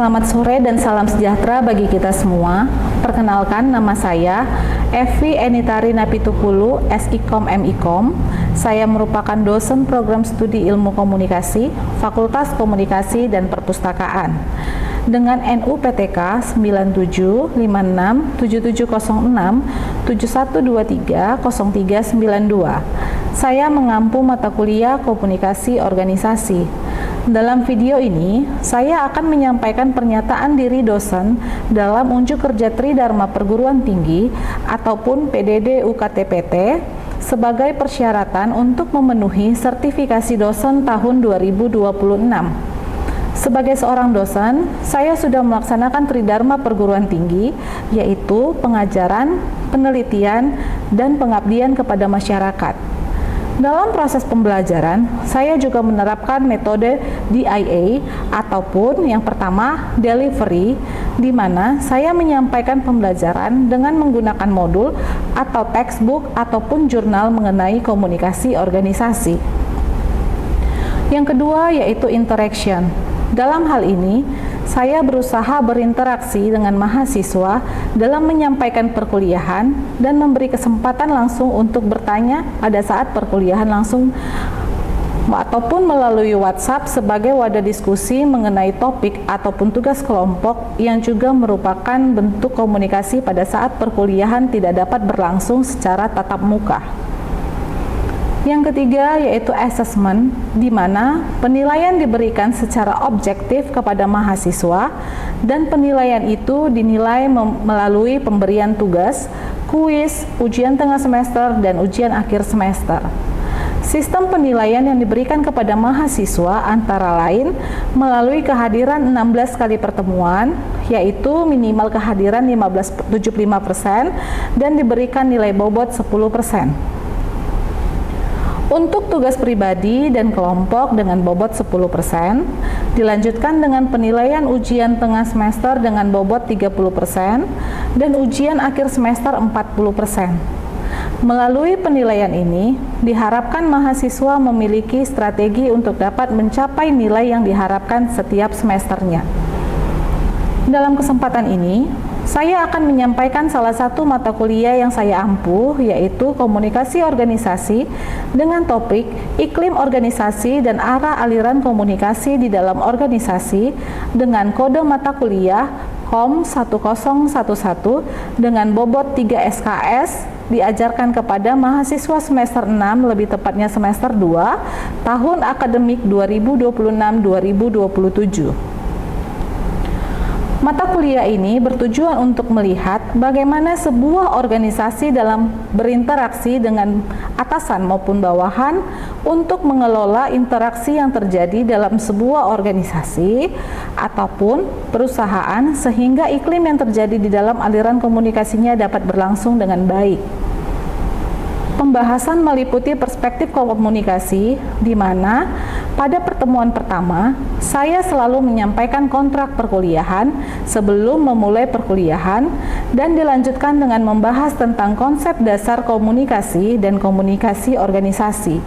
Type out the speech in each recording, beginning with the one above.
Selamat sore dan salam sejahtera bagi kita semua. Perkenalkan, nama saya Evi Enitari Napitupulu, SIKOM MIKOM. Saya merupakan dosen program studi ilmu komunikasi, Fakultas Komunikasi dan Perpustakaan. Dengan NUPTK 9756770671230392. Saya mengampu mata kuliah Komunikasi Organisasi. Dalam video ini, saya akan menyampaikan pernyataan diri dosen dalam unjuk kerja Tridharma Perguruan Tinggi ataupun PDD UKT-PT sebagai persyaratan untuk memenuhi sertifikasi dosen tahun 2026. Sebagai seorang dosen, saya sudah melaksanakan Tridharma Perguruan Tinggi, yaitu pengajaran, penelitian, dan pengabdian kepada masyarakat. Dalam proses pembelajaran, saya juga menerapkan metode DIA ataupun yang pertama, delivery, di mana saya menyampaikan pembelajaran dengan menggunakan modul atau textbook ataupun jurnal mengenai komunikasi organisasi. Yang kedua yaitu interaction. Dalam hal ini, saya berusaha berinteraksi dengan mahasiswa dalam menyampaikan perkuliahan dan memberi kesempatan langsung untuk bertanya pada saat perkuliahan langsung ataupun melalui WhatsApp sebagai wadah diskusi mengenai topik ataupun tugas kelompok yang juga merupakan bentuk komunikasi pada saat perkuliahan tidak dapat berlangsung secara tatap muka. Yang ketiga yaitu assessment, di mana penilaian diberikan secara objektif kepada mahasiswa dan penilaian itu dinilai melalui pemberian tugas, kuis, ujian tengah semester, dan ujian akhir semester. Sistem penilaian yang diberikan kepada mahasiswa antara lain melalui kehadiran 16 kali pertemuan, yaitu minimal kehadiran 75% dan diberikan nilai bobot 10%. Untuk tugas pribadi dan kelompok dengan bobot 10%, dilanjutkan dengan penilaian ujian tengah semester dengan bobot 30% dan ujian akhir semester 40%. Melalui penilaian ini, diharapkan mahasiswa memiliki strategi untuk dapat mencapai nilai yang diharapkan setiap semesternya. Dalam kesempatan ini, saya akan menyampaikan salah satu mata kuliah yang saya ampuh, yaitu komunikasi organisasi dengan topik iklim organisasi dan arah aliran komunikasi di dalam organisasi dengan kode mata kuliah KOM 1011 dengan bobot 3 SKS diajarkan kepada mahasiswa semester 6, lebih tepatnya semester 2, tahun akademik 2026-2027. Mata kuliah ini bertujuan untuk melihat bagaimana sebuah organisasi dalam berinteraksi dengan atasan maupun bawahan untuk mengelola interaksi yang terjadi dalam sebuah organisasi ataupun perusahaan sehingga iklim yang terjadi di dalam aliran komunikasinya dapat berlangsung dengan baik. Pembahasan meliputi perspektif komunikasi, di mana pada pertemuan pertama, saya selalu menyampaikan kontrak perkuliahan sebelum memulai perkuliahan dan dilanjutkan dengan membahas tentang konsep dasar komunikasi dan komunikasi organisasi.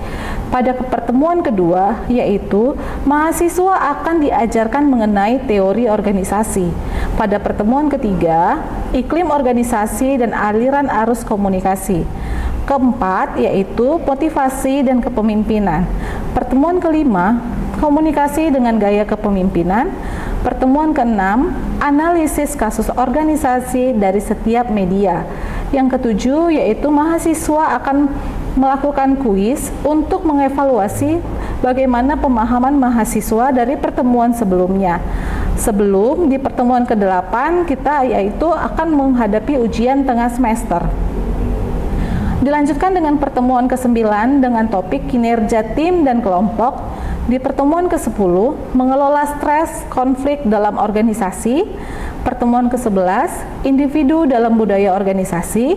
Pada pertemuan kedua, yaitu mahasiswa akan diajarkan mengenai teori organisasi. Pada pertemuan ketiga, iklim organisasi dan aliran arus komunikasi. Keempat, yaitu motivasi dan kepemimpinan. Pertemuan kelima, komunikasi dengan gaya kepemimpinan. Pertemuan keenam, analisis kasus organisasi dari setiap media. Yang ketujuh, yaitu mahasiswa akan melakukan kuis untuk mengevaluasi bagaimana pemahaman mahasiswa dari pertemuan sebelumnya. Sebelum di pertemuan ke-8, kita yaitu akan menghadapi ujian tengah semester. Dilanjutkan dengan pertemuan ke-9 dengan topik kinerja tim dan kelompok. Di pertemuan ke-10, mengelola stres konflik dalam organisasi. Pertemuan ke-11, individu dalam budaya organisasi.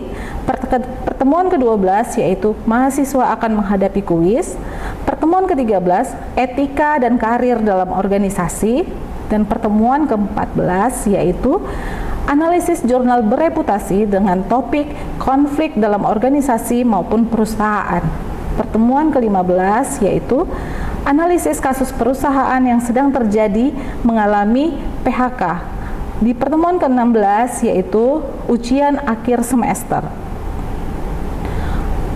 Pertemuan ke-12 yaitu mahasiswa akan menghadapi kuis. Pertemuan ke-13, etika dan karir dalam organisasi. Dan pertemuan ke-14 yaitu analisis jurnal bereputasi dengan topik konflik dalam organisasi maupun perusahaan. Pertemuan ke-15 yaitu analisis kasus perusahaan yang sedang terjadi mengalami PHK di pertemuan ke-16, yaitu ujian akhir semester.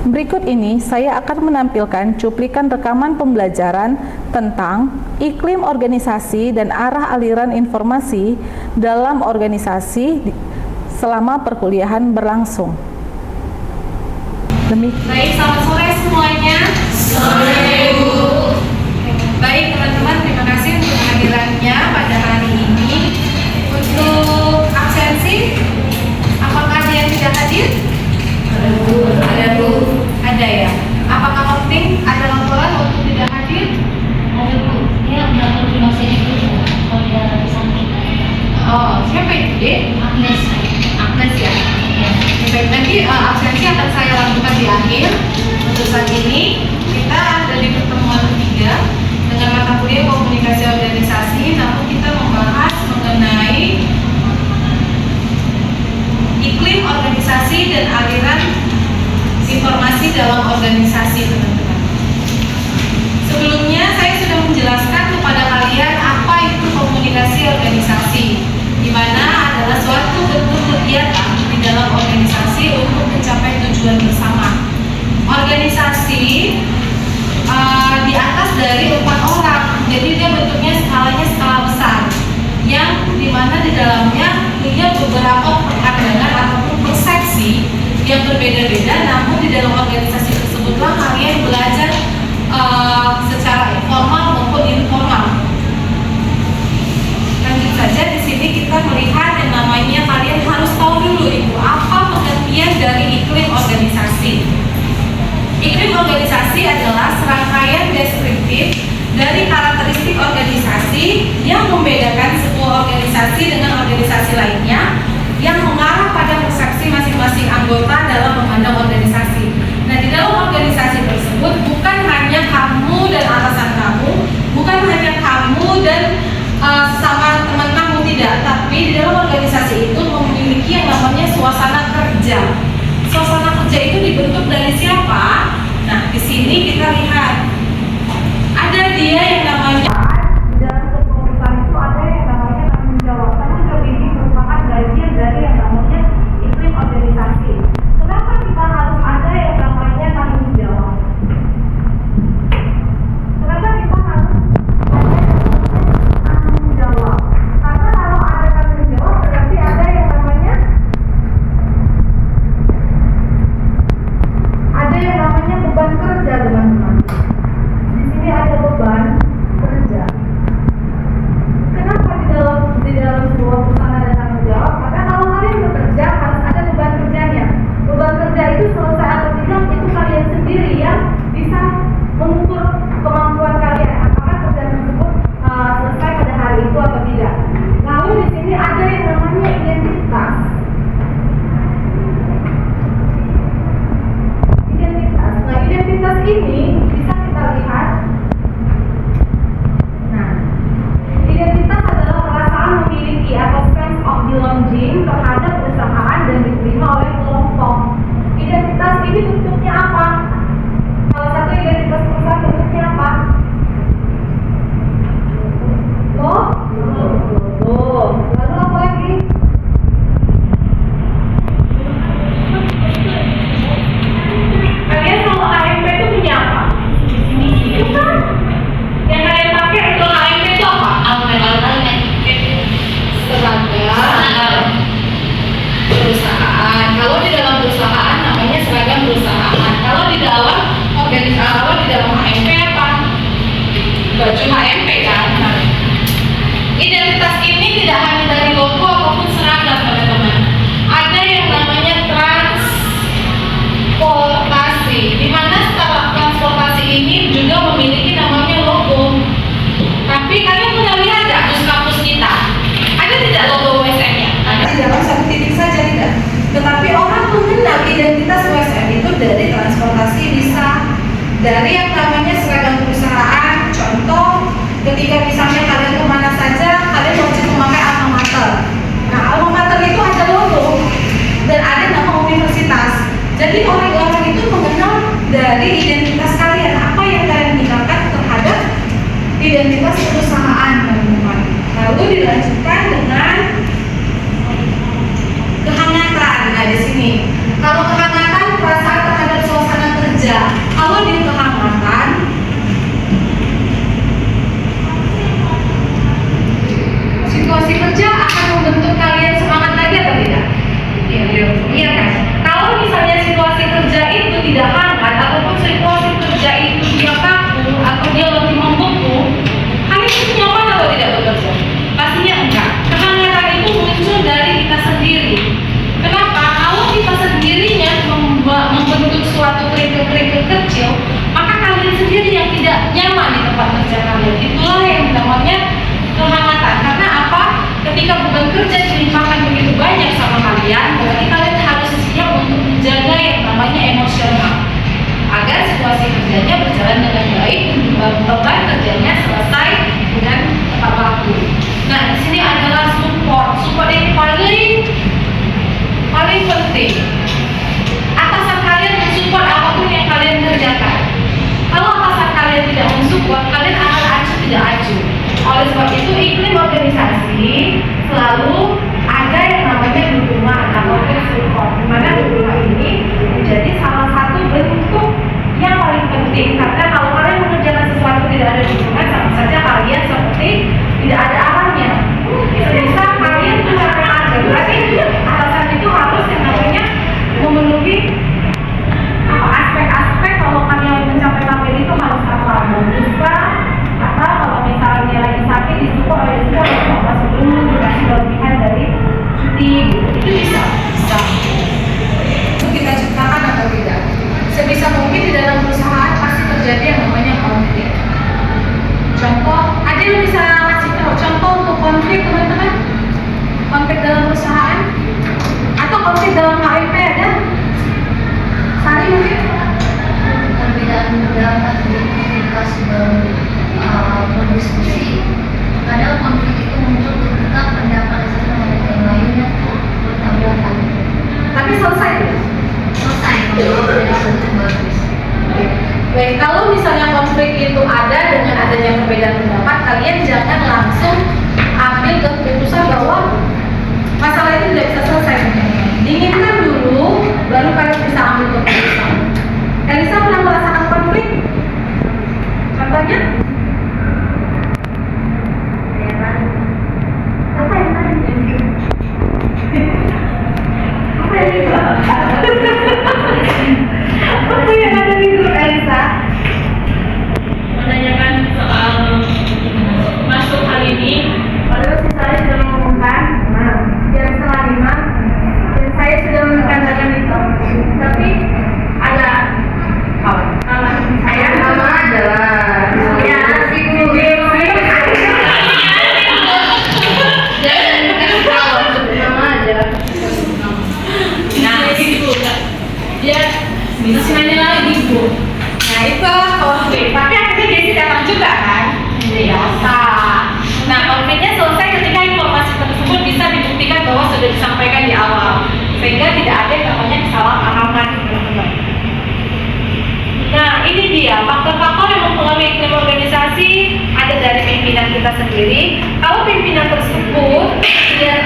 Berikut ini saya akan menampilkan cuplikan rekaman pembelajaran tentang iklim organisasi dan arah aliran informasi dalam organisasi selama perkuliahan berlangsung. Baik, selamat sore semuanya. Sore, Bu. Baik, teman-teman, terima kasih untuk kehadirannya pada hari ini. Untuk absensi, apakah ada yang tidak hadir? Ada, Bu. Ada ya. Apakah penting ada laporan untuk tidak hadir? Ada, Bu. Dia udah konfirmasi itu kalau dia sakit. Oh, siapa itu, Dek? Agnes. Agnes ya. Baik, nanti absensi akan saya lakukan di akhir. Untuk saat ini kita ada di pertemuan ketiga dengan mata kuliah komunikasi organisasi, namun kita membahas mengenai iklim organisasi dan aliran informasi dalam organisasi, teman-teman. Sebelumnya saya sudah menjelaskan kepada kalian apa itu komunikasi organisasi, di mana adalah suatu bentuk kegiatan di dalam organisasi untuk mencapai tujuan bersama. Organisasi di atas dari 4 orang, jadi dia bentuknya skalanya skala besar, yang dimana di dalamnya punya beberapa pandangan ataupun persepsi yang berbeda-beda, namun di dalam organisasi tersebutlah kalian belajar secara informal maupun informal. Lanjut saja, di sini kita melihat yang namanya kalian harus tahu dulu itu apa pengertian dari iklim organisasi. Iklim organisasi adalah serangkaian deskriptif dari karakteristik organisasi yang membedakan sebuah organisasi dengan organisasi lainnya, yang mengarah pada persepsi masing-masing anggota dalam memandang organisasi. Nah, di dalam organisasi tersebut bukan hanya kamu dan atasan kamu, bukan hanya kamu dan sama teman kamu, tidak, tapi di dalam organisasi itu memiliki yang namanya suasana kerja. Suasana kerja itu dibentuk dari siapa? Nah, di sini kita lihat ada dia yang namanya di dalam sebuah perusahaan itu ada yang namanya tanggung jawab. Tanggung jawab ini merupakan bagian dari yang namanya iklim organisasi. Kenapa kita harus ada yang namanya tanggung jawab? Kenapa kita harus ada tanggung jawab? Karena kalau ada tanggung jawab berarti ada yang namanya beban kerja, teman-teman. Di sini ada beban kerja. Kenapa di dalam sebuah perusahaan ada tanggung jawab? Karena kalau kalian bekerja harus ada beban kerjanya. Beban kerja itu selesai atau tidak itu kalian sendiri yang bisa mengukur kemampuan kalian. Apakah kerja tersebut selesai pada hari itu atau tidak. Lalu di sini ada yang namanya identitas. Nah, identitas ini bisa kita lihat. Nah, identitas adalah perasaan memiliki atau sense of belonging terhadap perusahaan dan diterima oleh kelompok. Identitas ini bentuknya apa? Salah satu identitas perusahaan bentuknya apa? Logo. Lalu apa lagi? Kalian kalau AMP itu punya apa? Itu kan yang kalian pakai itu AMP itu apa? Seragam perusahaan. Kalau di dalam perusahaan namanya seragam perusahaan. Kalau di dalam organisasi, kalau di dalam AMP apa? Baju AMP kan. Identitas ini tidak hanya dari logo ataupun seragam, teman-teman. Ada yang namanya transportasi, di mana transportasi ini juga memiliki namanya logo. Tapi kalian pernah lihat nggak kampus kita? Ada tidak logo WSN-nya? Ada, di dalam satu titik saja tidak. Tetapi orang mengenal identitas WSN itu dari transportasi, bisa dari yang namanya seragam perusahaan. Contoh, ketika misalnya kalian kemana saja, kalian wajib memakai alma mater. Nah, alma mater itu ada logo dan ada nama universitas. Jadi orang-orang itu mengenal dari identitas kalian, apa yang kalian bicarakan terhadap identitas perusahaan, teman-teman. Nah, Lalu dilanjutkan dengan kehangatan. Nah, di sini kalau kehangatan perasaan terhadap suasana kerja. Kalau di kehangatan situasi kerja akan membentuk kalian semangat lagi atau tidak? Iya kan? Kalau misalnya situasi kerja itu tidak hangat ataupun situasi kerja itu dia kaku atau dia lebih membeku, kalian itu nyaman atau tidak bekerja? Pastinya enggak. Kehangatan itu muncul dari kita sendiri. Kenapa? Kalau kita sendirinya membentuk suatu kerikil-kerikil kecil, maka kalian sendiri yang tidak nyaman di tempat kerja kalian. Itulah yang namanya kehangatan. Karena apa? Ketika beban kerja dilimpahkan begitu banyak sama kalian, berarti kalian harus siap untuk menjaga yang namanya emosional agar situasi kerjanya berjalan dengan baik dan beban kerjanya selesai dengan tepat waktu. Nah, di sini adalah support. Support ini paling penting. Atasan kalian mensupport apapun yang kalian kerjakan. Kalau atasan kalian tidak mensupport, kalian akan acuh tidak acuh. Oleh sebab itu, iklim organisasi selalu ada yang namanya dukungan ataupun support. Di mana dukungan ini menjadi salah satu bentuk yang paling penting. Karena kalau kalian mengerjakan sesuatu tidak ada dukungan, sama saja kalian seperti tidak ada arahnya. Bisa kalian mencapai target. Berarti atasan itu harus yang namanya memenuhi aspek-aspek. Kalau kalian mencapai target itu harus apa? Bisa atau kalau misalnya lagi sakit disupport oleh apa sebelum dikasih kelebihan dari cuti, itu bisa. Itu kita ciptakan atau tidak? Sebisa mungkin di dalam perusahaan pasti terjadi yang namanya konflik. Contoh, ada yang bisa kasih tahu contoh untuk konflik teman-teman? Konflik dalam perusahaan atau konflik dalam HRP ada? Sari mungkin? Perbedaan pendapat ketika sedang berdiskusi, kadang konflik itu muncul ketika pendapat satu dengan yang lainnya bertabrakan. Tapi selesai ya? Selesai kalau ada satu bagus. Baik, kalau misalnya konflik itu ada dengan adanya perbedaan pendapat, kalian jangan langsung ambil keputusan bahwa masalah itu tidak bisa selesai. Dinginkan dulu, baru kalian bisa ambil keputusan. Elisa pernah merasakan konflik? Contohnya? Apa yang ada di grup? Apa yang ada di grup Elisa? Menanyakan soal masuk hal ini. Lalu saya sudah mengumumkan jam 4:30 dan saya sudah mengatakan itu, tapi ada kawan saya nama adalah ya Ibu Dewi. Jangan kasih kawan sebut nama aja. Nah, itu dia bisa nanya lagi, Bu. Nah, itulah konflik. Tapi akhirnya Desi datang juga kan? Biasa. Nah, konfliknya selesai ketika informasi tersebut bisa dibuktikan bahwa sudah disampaikan di awal, sehingga tidak ada yang namanya kesalahpahaman, teman-teman. Nah, ini dia faktor-faktor yang mempengaruhi iklim organisasi ada dari pimpinan kita sendiri. Kalau pimpinan tersebut dia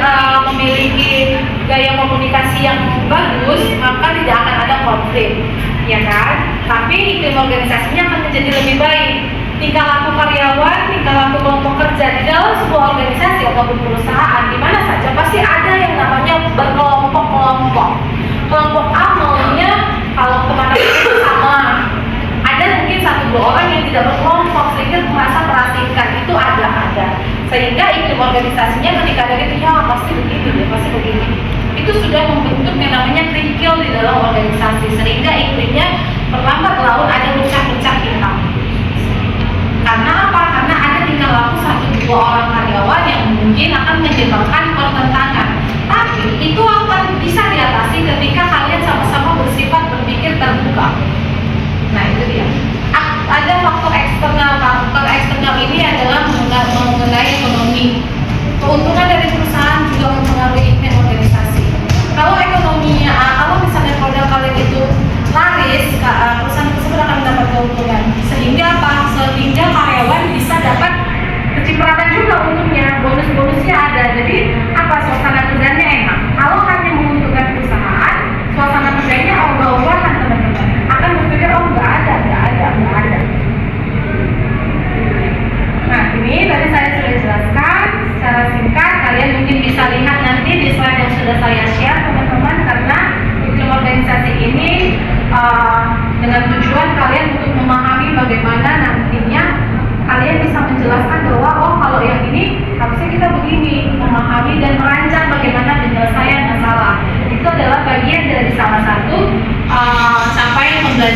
memiliki gaya komunikasi yang bagus, maka tidak akan ada konflik, ya kan? Tapi iklim organisasinya akan menjadi lebih baik. Tingkah laku karyawan, tingkah laku kelompok kerja di dalam sebuah organisasi ataupun perusahaan di mana saja pasti ada yang namanya berkelompok-kelompok. Kelompok A maunya kalau kemana itu sama. Ada mungkin 1-2 orang yang tidak berkelompok sehingga merasa terasingkan, itu ada. Sehingga iklim organisasinya ketika ada gitu, ya pasti begini deh, pasti begini. Itu sudah membentuk yang namanya kerikil di dalam organisasi sehingga iklimnya perlambat laun ada bercak-bercak hitam. Karena apa? Karena ada tingkah laku 1-2 orang karyawan yang mungkin akan menyebabkan pertentangan. Tapi itu akan bisa diatasi ketika kalian sama-sama bersifat berpikir terbuka. Nah, itu dia. Ada faktor eksternal. Faktor eksternal ini adalah mengenai ekonomi. Keuntungan dari perusahaan juga mempengaruhi iklim organisasi. Kalau ekonominya, kalau misalnya produk kalian itu laris, perusahaan tersebut akan mendapat keuntungan. Sehingga apa? Sehingga karyawan bisa dapat kecipratan juga untungnya, bonus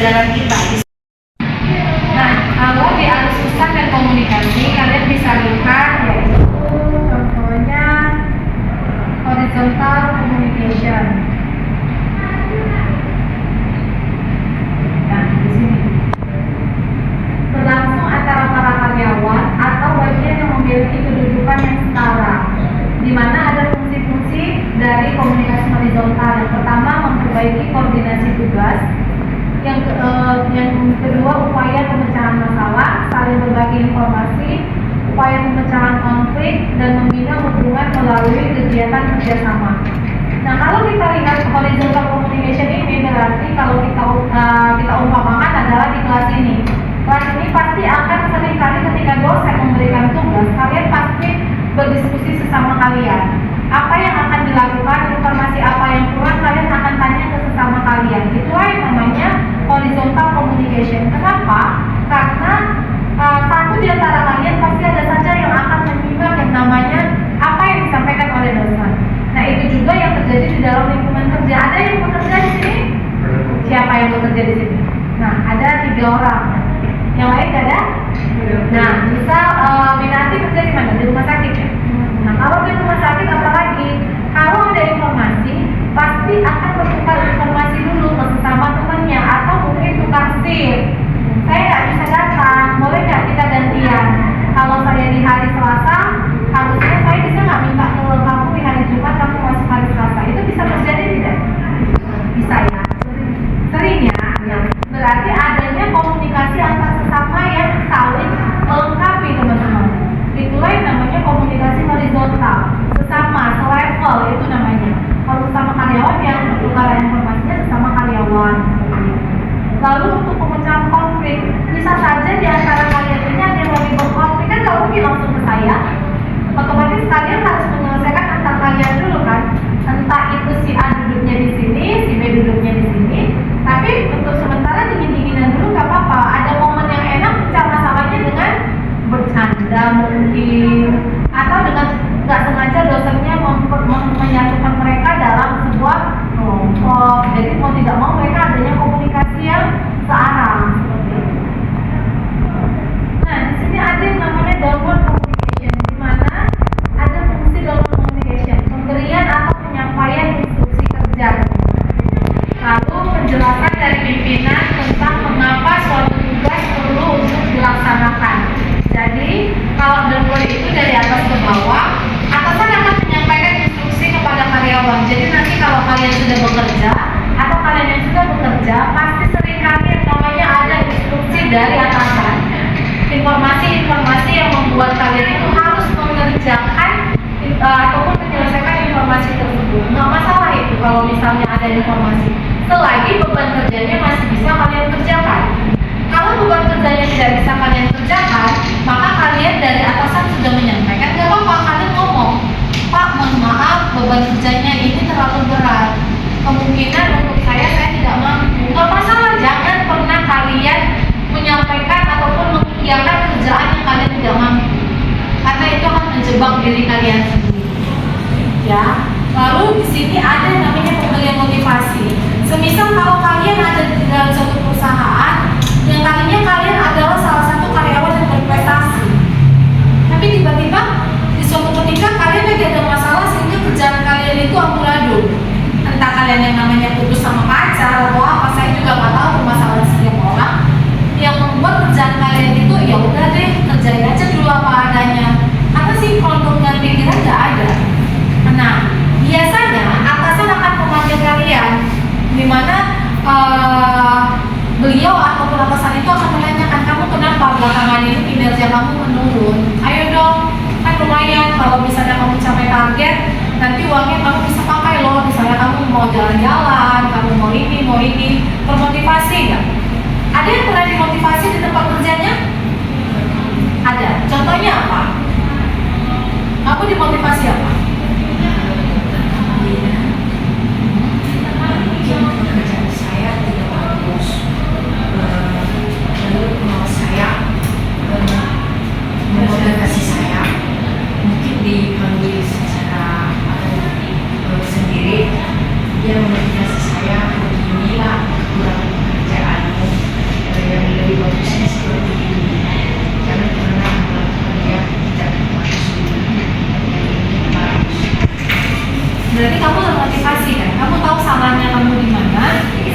pembelajaran kita. Nah, kalau di arus pesan dan komunikasi, kalian bisa lihat yaitu contohnya horizontal communication. Nah, di sini berlangsung antara para karyawan atau bagian yang memiliki kedudukan yang setara, di mana ada fungsi-fungsi dari komunikasi horizontal. Yang pertama, memperbaiki koordinasi tugas. Yang kedua, upaya pemecahan masalah, saling berbagi informasi, upaya pemecahan konflik, dan membina hubungan melalui kegiatan kerjasama. Nah, kalau kita lihat horizontal communication ini berarti kalau kita umpamakan adalah di kelas ini. Kelas ini pasti akan seringkali ketika dosen memberikan tugas, kalian pasti berdiskusi sesama kalian. Apa yang akan dilakukan, informasi apa yang kurang, kalian akan tanya ke sesama kalian. Itulah yang namanya horizontal communication. Kenapa? Karena satu di antara kalian pasti ada saja yang akan menyimak yang namanya apa yang disampaikan oleh dosen. Nah, itu juga yang terjadi di dalam lingkungan kerja. Ada yang bekerja di sini? Siapa yang bekerja di sini? Nah, ada 3 orang. Yang lain gak ada? Nah, misal Minati kerja di mana? Di rumah sakit ya? Nah, kalau di rumah sakit apalagi, kalau ada informasi, pasti akan bertukar informasi dulu ke sesama temannya atau mungkin tukar shift. Saya nggak bisa datang, boleh nggak kita gantian? Kalau saya di hari Selasa, harusnya saya bisa nggak minta ke kamu di hari Jumat, kamu masuk hari Selasa. Itu bisa terjadi tidak? Bisa ya. Sering ya. Berarti adanya komunikasi antar sesama yang saling melengkapi, teman-teman. Itulah yang namanya komunikasi horizontal, sesama, selevel itu namanya. Kalau sesama karyawan yang bertukar informasinya sesama karyawan. Lalu untuk pemecahan konflik, bisa saja di antara kalian ini ada yang lagi berkonflik, kan nggak mungkin langsung ke saya. Otomatis kalian harus menyelesaikan antar kalian dulu kan. Entah itu si A duduknya di sini, si B duduknya di sini. Tapi untuk sementara dingin-dinginan dulu nggak apa-apa. Ada momen yang enak pecah masalahnya dengan bercanda mungkin, atau dengan nggak sengaja dosennya menyatukan mereka dalam sebuah kelompok. Jadi mau tidak mau mereka adanya komunikasi yang searah. Nah, di sini ada yang namanya downward communication, di mana ada fungsi downward communication, pemberian atau penyampaian instruksi kerja. Lalu penjelasan dari pimpinan tentang mengapa suatu tugas perlu untuk dilaksanakan. Jadi kalau downward itu dari atas ke bawah, atasan akan menyampaikan instruksi kepada karyawan. Jadi nanti kalau kalian sudah bekerja atau kalian yang sudah bekerja, pasti seringkali yang namanya ada instruksi dari atasan. Informasi-informasi yang membuat kalian itu harus mengerjakan ataupun menyelesaikan informasi tersebut. Nggak masalah itu kalau misalnya ada informasi, selagi beban kerjanya masih bisa kalian kerjakan. Kalau beban kerjanya tidak bisa kalian kerjakan, maka kalian dari atasan sudah menyampaikan, nggak apa-apa, kalian ngomong, Pak, mohon maaf, beban kerjanya ini terlalu berat. Kemungkinan untuk saya tidak mampu. Nggak masalah, jangan pernah kalian menyampaikan ataupun mengiyakan kerjaan yang kalian tidak mampu, karena itu akan menjebak diri kalian sendiri. Ya. Lalu di sini ada yang namanya pemberian motivasi. Semisal kalau kalian ada di dalam suatu perusahaan yang tadinya kalian adalah salah satu karyawan yang berprestasi, tapi tiba-tiba di suatu ketika kalian lagi ada masalah sehingga kerjaan kalian itu amburadul. Entah kalian yang namanya putus sama pacar atau apa, saya juga nggak tahu permasalahan setiap orang. Yang membuat kerjaan kalian itu ya udah deh, kerjain aja dulu apa adanya. Apa sih kalau dengan pikiran nggak ada. Nah, biasanya atasan akan memanggil kalian, di mana beliau ataupun atasan itu akan menanyakan, kamu kenapa belakangan ini kinerja kamu menurun? Ayo dong, kan lumayan kalau misalnya kamu capai target, nanti uangnya kamu bisa pakai loh. Misalnya kamu mau jalan-jalan, kamu mau ini, termotivasi nggak? Ada yang pernah dimotivasi di tempat kerjanya? Ada. Contohnya apa? Kamu dimotivasi apa? Pekerjaan saya tidak bagus, lalu saya memotivasi saya mungkin dipanggil secara sendiri. Dia memotivasi saya, beginilah kekurangan pekerjaanmu,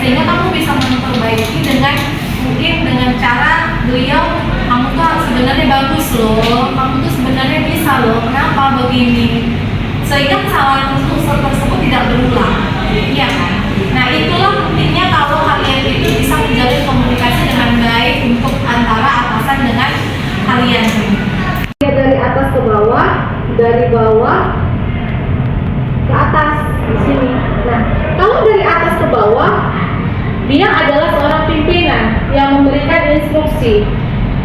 sehingga kamu bisa memperbaiki dengan mungkin dengan cara beliau, kamu tuh sebenarnya bagus loh, kamu tuh sebenarnya bisa loh, kenapa begini, sehingga kesalahan tersebut tidak berulang, iya kan? Nah itulah pentingnya kalau kalian itu bisa menjalin komunikasi dengan baik untuk antara atasan dengan kalian. Dari atas ke bawah, dari bawah ke atas di sini. Nah, kalau dari atas ke bawah, dia adalah seorang pimpinan yang memberikan instruksi.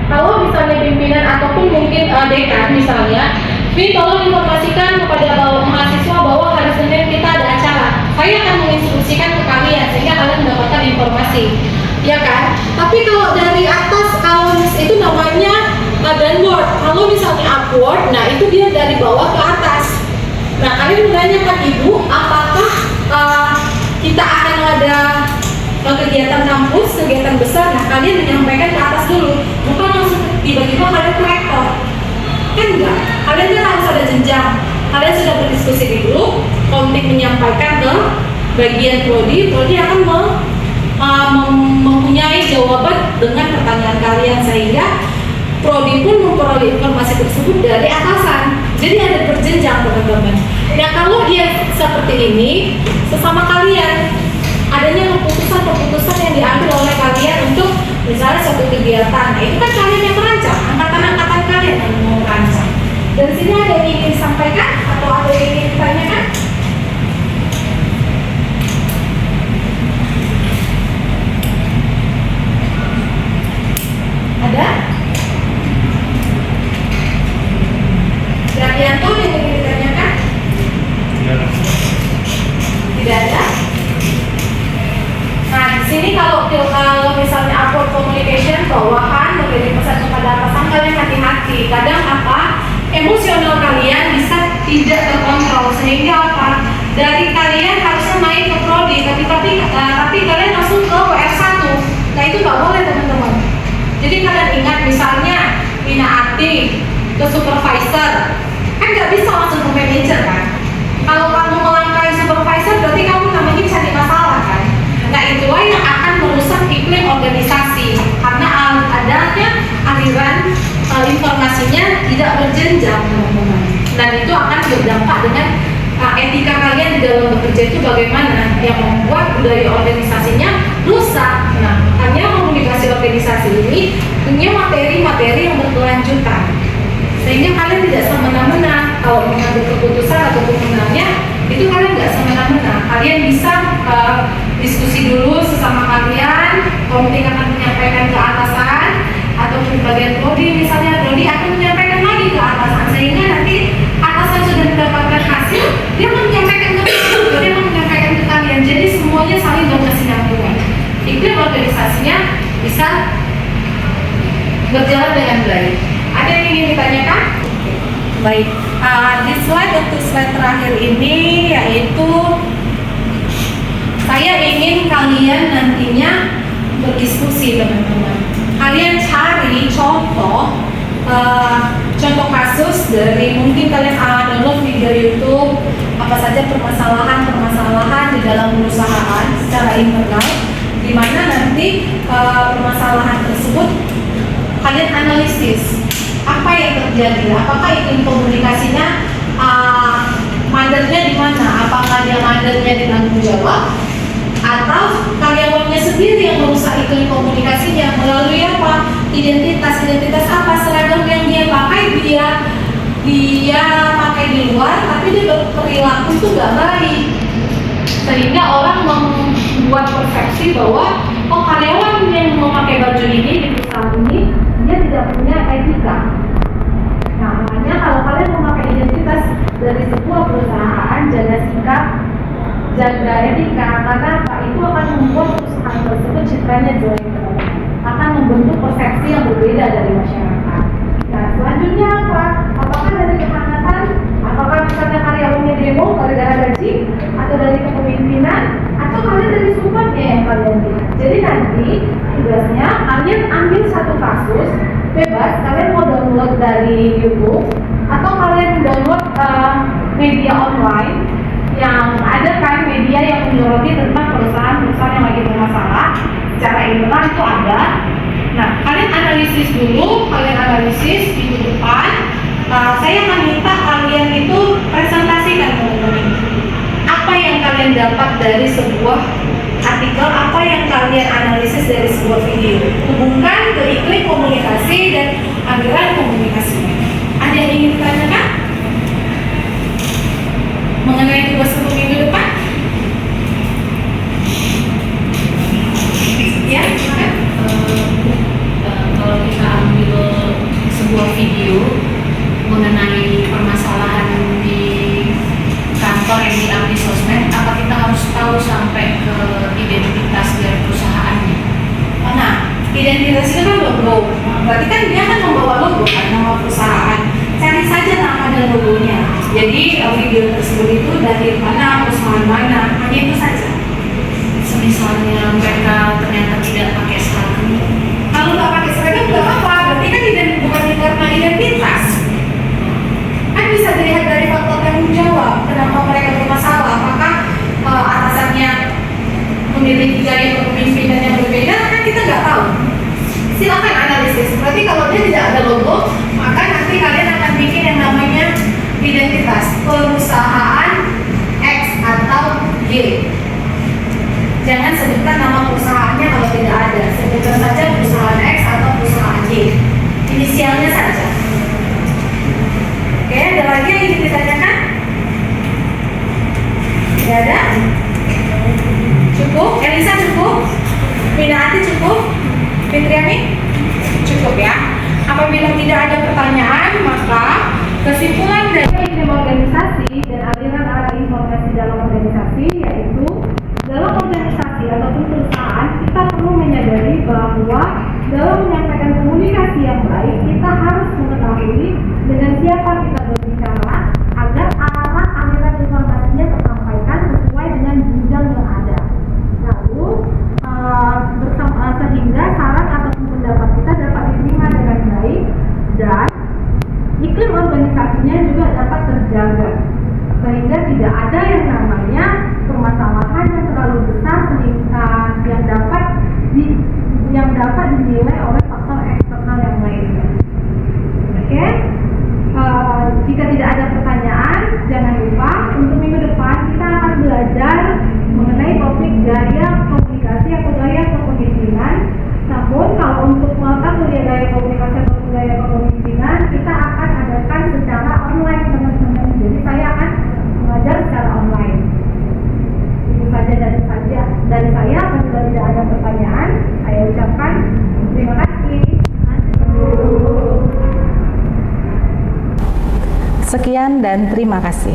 Kalau misalnya pimpinan ataupun mungkin dekan misalnya, Vi tolong informasikan kepada mahasiswa bahwa hari Senin kita ada acara. Saya akan menginstruksikan ke kalian sehingga kalian mendapatkan informasi, ya kan? Tapi kalau dari atas itu namanya downward. Kalau misalnya upward, nah itu dia dari bawah ke atas. Nah kalian menanyakan ibu, apakah kita akan ada kegiatan kampus, kegiatan besar? Nah kalian menyampaikan ke atas dulu, bukan langsung tiba-tiba kalian ke rektor. Kan enggak, kalian kan harus ada jenjang. Kalian sudah berdiskusi dulu, komite menyampaikan ke bagian prodi akan mempunyai jawaban dengan pertanyaan kalian sehingga prodi pun memperoleh informasi tersebut dari atasan. Jadi ada berjenjang teman-teman. Ya kalau dia seperti ini, sesama kalian adanya keputusan-keputusan yang diambil oleh kalian untuk misalnya suatu kegiatan. Nah itu kan kalian yang merancang, angkatan-angkatan kalian yang mau merancang. Dan sini ada yang ingin disampaikan atau ada yang ingin ditanyakan? Ada? Yanto yang ingin ditanyakan? Tidak ada? Nah, di sini kalau misalnya upward communication, bawahan memberi pesan kepada atasan, kalian hati-hati. Kadang emosional kalian bisa tidak terkontrol sehingga dari kalian harusnya naik ke prodi, tapi kalian langsung ke WR1. Nah itu nggak boleh teman-teman. Jadi kalian ingat misalnya Bina Ati ke supervisor, kan nggak bisa langsung ke manager kan? Kalau kamu melangkahi supervisor berarti kamu namanya cari masalah kan? Nah itulah yang akan merusak iklim organisasi karena adanya aliran informasinya tidak berjenjang teman-teman. Dan itu akan berdampak dengan etika kalian di dalam bekerja itu bagaimana yang membuat budaya organisasinya rusak. Nah hanya komunikasi organisasi ini punya materi-materi yang berkelanjutan sehingga kalian tidak semena-mena kalau mengambil keputusan ataupun menangnya itu kalian nggak semena-mena. Kalian bisa diskusi dulu sesama kalian, komite akan menyampaikan ke atasan ataupun bagian prodi misalnya, prodi akan menyampaikan lagi ke atasan sehingga nanti atasan sudah mendapatkan hasil, dia menyampaikan ke kalian, dia menyampaikan ke kalian. Jadi semuanya saling berkesinambungan. Iklim organisasinya bisa berjalan dengan baik. Ada yang ingin ditanyakan? Baik, di untuk slide terakhir ini yaitu saya ingin kalian nantinya berdiskusi teman-teman. Kalian cari contoh kasus dari mungkin kalian download video YouTube apa saja permasalahan di dalam perusahaan secara internal, di mana nanti permasalahan tersebut kalian analisis apa yang terjadi, apakah iklim komunikasinya mandatnya di mana, apakah dia mandatnya ditanggung jawab atau karyawannya sendiri yang merusak iklim komunikasinya melalui apa, identitas apa, seragam yang dia pakai dia pakai di luar tapi dia berperilaku itu gak baik sehingga orang membuat persepsi bahwa oh karyawan yang memakai baju ini di perusahaan ini dia tidak punya etika. Nah makanya kalau kalian memakai identitas dari sebuah perusahaan, jaga sikap, jaga etika, karena apa? Itu akan membuat perusahaan tersebut citranya jelek, akan membentuk persepsi yang berbeda dari masyarakat. Nah selanjutnya apa? Apakah dari kehangatan? Apakah misalnya karyawannya demo gara-gara gaji? Atau dari kepemimpinan? Atau kalian dari sumbernya yang kalian lihat? Jadi nanti tugasnya kalian ambil satu kasus bebas, kalian mau download dari YouTube atau kalian download media online yang ada kan media yang menyoroti tentang perusahaan-perusahaan yang lagi bermasalah bicara internal itu ada. Nah, kalian analisis dulu, minggu depan. Saya akan minta kalian itu presentasikan teman-teman. Apa yang kalian dapat dari sebuah artikel, apa yang kalian analisis dari sebuah video. Hubungkan ke iklim komunikasi dan aliran komunikasi. Ada yang ingin ditanyakan mengenai tugas untuk minggu depan? Ya, silakan. Kalau kita ambil sebuah video mengenai permasalahan di kantor yang diambil sosmed, apa kita harus tahu sampai ke identitas dari perusahaannya? Nah, identitas itu kan logo. Berarti kan dia kan membawa logo kan, nama perusahaan. Cari saja nama dan logonya. Jadi video tersebut itu dari mana, perusahaan mana, hanya itu saja. Misalnya mereka ternyata tidak pakai seragam. Kalau nggak pakai seragam nggak apa-apa, berarti kan bukan karena identitas. Kan bisa dilihat dari faktor tanggung jawab. Kenapa mereka bermasalah? Apakah atasannya memiliki gaya kepemimpinan yang berbeda? Kan kita nggak tahu. Silakan analisis. Berarti kalau dia tidak ada logo, maka nanti kalian akan bikin yang namanya identitas perusahaan X atau Y. Jangan sebutkan nama perusahaannya kalau tidak ada. Sebutkan saja perusahaan X atau perusahaan Y. Inisialnya saja. Oke, ada lagi yang ingin ditanyakan? Tidak ada? Cukup? Elisa cukup? Minati cukup? Fitriani? Cukup ya. Apabila tidak ada pertanyaan, maka kesimpulan dari iklim organisasi dan aliran arah informasi dalam organisasi yaitu dalam organisasi ataupun perusahaan kita perlu menyadari bahwa dalam menyampaikan komunikasi yang baik kita harus mengetahui dengan siapa kita berbicara agar arah aliran informasinya tersampaikan sesuai dengan jenjang yang ada. Lalu sehingga saran ataupun pendapat kita dapat diterima dengan baik dan iklim organisasinya juga dapat terjaga sehingga tidak ada yang namanya permasalahan yang terlalu besar sehingga yang dapat dinilai oleh faktor eksternal yang lainnya. Oke? Jika tidak ada pertanyaan, jangan lupa untuk minggu depan kita akan belajar mengenai topik gaya komunikasi atau gaya kepemimpinan. Namun kalau untuk mata kuliah gaya komunikasi atau gaya kepemimpinan kita akan adakan secara online teman-teman. Jadi saya akan mengajar secara online. Itu saja dari saya. Apabila tidak ada pertanyaan, saya ucapkan terima kasih. Sekian dan terima kasih.